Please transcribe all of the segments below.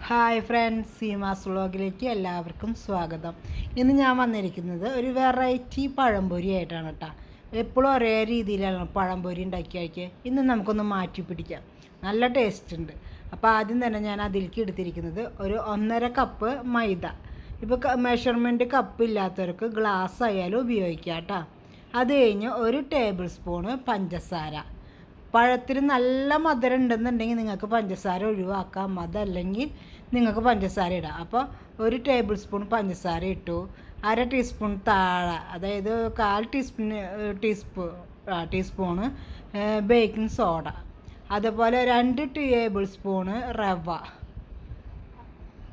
Hi friends, Seemas വ്ളോഗിലേക്ക് എല്ലാവർക്കും സ്വാഗതം. ഇന്ന് ഞാൻ വന്നിരിക്കുന്നത് ഒരു വെറൈറ്റി പഴംപൊരി ആയിട്ടാണ് കേട്ടോ. എപ്പോഴും ഒരേ രീതിയിലാണ് പഴംപൊരി ഉണ്ടാക്കി കഴിക്കുക. ഇന്ന് നമുക്കൊന്ന് മാറ്റി പിടിക്കാം. നല്ല ടേസ്റ്റ് ഉണ്ട്. അപ്പോൾ ആദ്യം തന്നെ ഞാൻ അതിലേക്ക് എടുത്തിരിക്കുന്നത് ഒരു 1.5 കപ്പ് മൈദ. ഇപ്പോൾ മെഷർമെൻറ്റ് കപ്പ് ഇല്ലാത്തവർക്ക് ഗ്ലാസ് ആയാലും ഉപയോഗിക്കാം കേട്ടോ. അത് കഴിഞ്ഞ് 1 ടേബിൾ സ്പൂണ് പഞ്ചസാര. പഴത്തിന് നല്ല മധുരം ഉണ്ടെന്നുണ്ടെങ്കിൽ നിങ്ങൾക്ക് പഞ്ചസാര ഒഴിവാക്കാം, അതല്ലെങ്കിൽ നിങ്ങൾക്ക് പഞ്ചസാര ഇടാം. അപ്പോൾ 1 ടേബിൾ സ്പൂൺ പഞ്ചസാര ഇട്ടു. 1/2 ടീസ്പൂൺ താഴെ, അതായത് 1/4 ടീസ്പൂണ് ബേക്കിംഗ് സോഡ, അതുപോലെ 2 ടേബിൾ സ്പൂണ് റവ.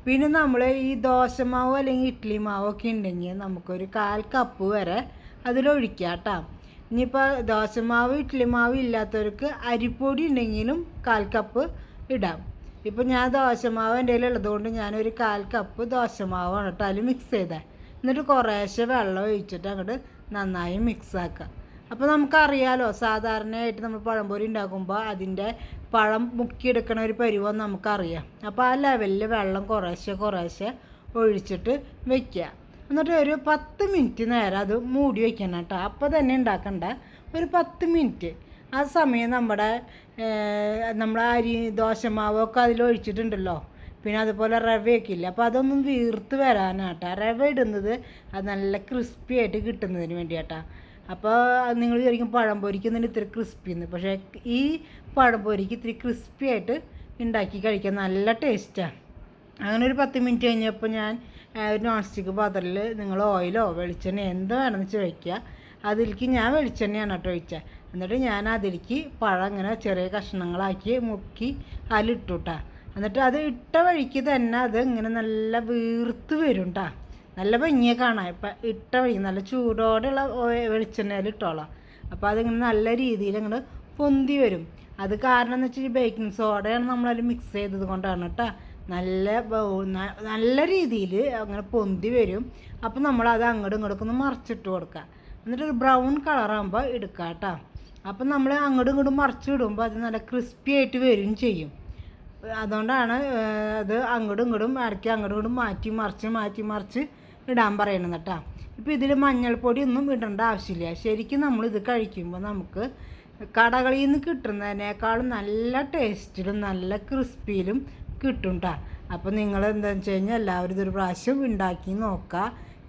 പിന്നെ നമ്മൾ ഈ ദോശമാവ് അല്ലെങ്കിൽ ഇഡ്ഡലി മാവൊക്കെ ഉണ്ടെങ്കിൽ നമുക്കൊരു 1/4 കപ്പ് വരെ അതിലൊഴിക്കാം കേട്ടോ. ഇനിയിപ്പോൾ ദോശമാവ് ഇഡ്ഡലി മാവ് ഇല്ലാത്തവർക്ക് അരിപ്പൊടി ഉണ്ടെങ്കിലും 1/4 കപ്പ് ഇടാം. ഇപ്പോൾ ഞാൻ ദോശമാവ് എൻ്റെ കയ്യിലുള്ളതുകൊണ്ട് ഞാനൊരു 1/4 കപ്പ് ദോശമാവാണ് കേട്ടോ അതിൽ മിക്സ് ചെയ്തത്. എന്നിട്ട് കുറേശ്ശെ വെള്ളം ഒഴിച്ചിട്ട് അങ്ങോട്ട് നന്നായി മിക്സ് ആക്കുക. അപ്പോൾ നമുക്കറിയാലോ, സാധാരണയായിട്ട് നമ്മൾ പഴംപൊരി ഉണ്ടാക്കുമ്പോൾ അതിൻ്റെ പഴം മുക്കിയെടുക്കണ ഒരു പരുവം നമുക്കറിയാം. അപ്പോൾ ആ ലെവലിൽ വെള്ളം കുറേശ്ശെ ഒഴിച്ചിട്ട് വെക്കുക. എന്നിട്ട് ഒരു 10 മിനിറ്റ് നേരം അത് മൂടി വയ്ക്കണം കേട്ടോ. അപ്പോൾ തന്നെ ഉണ്ടാക്കണ്ട, ഒരു 10 മിനിറ്റ്. ആ സമയം നമ്മുടെ അരി ദോശമാവൊക്കെ അതിലൊഴിച്ചിട്ടുണ്ടല്ലോ, പിന്നെ അതുപോലെ റവയൊക്കെ ഇല്ല, അപ്പോൾ അതൊന്നും വീർത്ത് വരാനാട്ടാ റവ ഇടുന്നത്. അത് നല്ല ക്രിസ്പി ആയിട്ട് കിട്ടുന്നതിന് വേണ്ടിയാട്ടാ. അപ്പോൾ നിങ്ങൾ വിചാരിക്കും പഴംപൊരിക്ക് തന്നെ ഇത്തിരി ക്രിസ്പിന്ന്, പക്ഷേ ഈ പഴംപൊരിക്ക് ഇത്തിരി ക്രിസ്പി ആയിട്ട് ഉണ്ടാക്കി കഴിക്കാൻ നല്ല ടേസ്റ്റാണ്. അങ്ങനെ ഒരു 10 മിനിറ്റ് കഴിഞ്ഞപ്പോൾ ഞാൻ ഒരു നോൺ സ്റ്റിക്ക് പാത്രത്തിൽ നിങ്ങൾ ഓയിലോ വെളിച്ചെണ്ണ എന്ത് വേണമെന്ന് വെച്ചാൽ വയ്ക്കുക. അതിലേക്ക് ഞാൻ വെളിച്ചെണ്ണയാണ് കേട്ടോ ഒഴിച്ചത്. എന്നിട്ട് ഞാൻ അതിലേക്ക് പഴം ഇങ്ങനെ ചെറിയ കഷ്ണങ്ങളാക്കി മുക്കി അതിലിട്ടു കേട്ടോ. എന്നിട്ട് അത് ഇട്ട വഴിക്ക് തന്നെ അത് ഇങ്ങനെ നല്ല വീർത്ത് വരും കേട്ടോ. നല്ല ഭംഗിയെ കാണാം. ഇപ്പം ഇട്ട വഴി നല്ല ചൂടോടെയുള്ള വെളിച്ചെണ്ണയിൽ ഇട്ടോളാം. അപ്പോൾ അതിങ്ങനെ നല്ല രീതിയിൽ ഇങ്ങനെ പൊന്തി വരും. അത് കാരണം എന്ന് വെച്ചാൽ ബേക്കിംഗ് സോഡയാണ് നമ്മളതിൽ മിക്സ് ചെയ്തത് കൊണ്ടാണ് കേട്ടോ. നല്ല രീതിയിൽ അങ്ങനെ പൊന്തി വരും. അപ്പോൾ നമ്മളത് അങ്ങോട്ടും ഇങ്ങോട്ടൊക്കെ മറിച്ചിട്ട് കൊടുക്കുക. എന്നിട്ടൊരു ബ്രൗൺ കളറാകുമ്പോൾ എടുക്കുക കേട്ടോ. അപ്പം നമ്മൾ അങ്ങോട്ടും ഇങ്ങോട്ടും മറിച്ചിടുമ്പോൾ അത് നല്ല ക്രിസ്പി ആയിട്ട് വരും ചെയ്യും. അതുകൊണ്ടാണ് അത് അങ്ങോട്ടും ഇങ്ങോട്ടും ഇടയ്ക്ക് അങ്ങോട്ടും ഇങ്ങോട്ടും മാറ്റി മറിച്ച് ഇടാൻ പറയണത് കേട്ടോ. ഇപ്പോൾ ഇതിൽ മഞ്ഞൾപ്പൊടി ഒന്നും ഇടേണ്ട ആവശ്യമില്ല. ശരിക്കും നമ്മളിത് കഴിക്കുമ്പോൾ നമുക്ക് കടകളിൽ നിന്ന് കിട്ടുന്നതിനേക്കാളും നല്ല ടേസ്റ്റിലും നല്ല ക്രിസ്പിയിലും കിട്ടും കേട്ടോ. അപ്പോൾ നിങ്ങൾ എന്താണെന്ന് വെച്ച് കഴിഞ്ഞാൽ എല്ലാവരും ഇതൊരു പ്രാവശ്യം ഉണ്ടാക്കി നോക്കുക.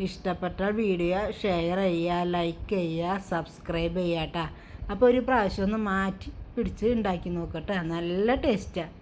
ഇഷ്ടപ്പെട്ടാൽ വീഡിയോ ഷെയർ ചെയ്യുക, ലൈക്ക് ചെയ്യുക, സബ്സ്ക്രൈബ് ചെയ്യുക കേട്ടോ. അപ്പോൾ ഒരു പ്രാവശ്യം ഒന്ന് മാറ്റി പിടിച്ച് ഉണ്ടാക്കി നോക്കട്ടെ, നല്ല ടേസ്റ്റാണ്.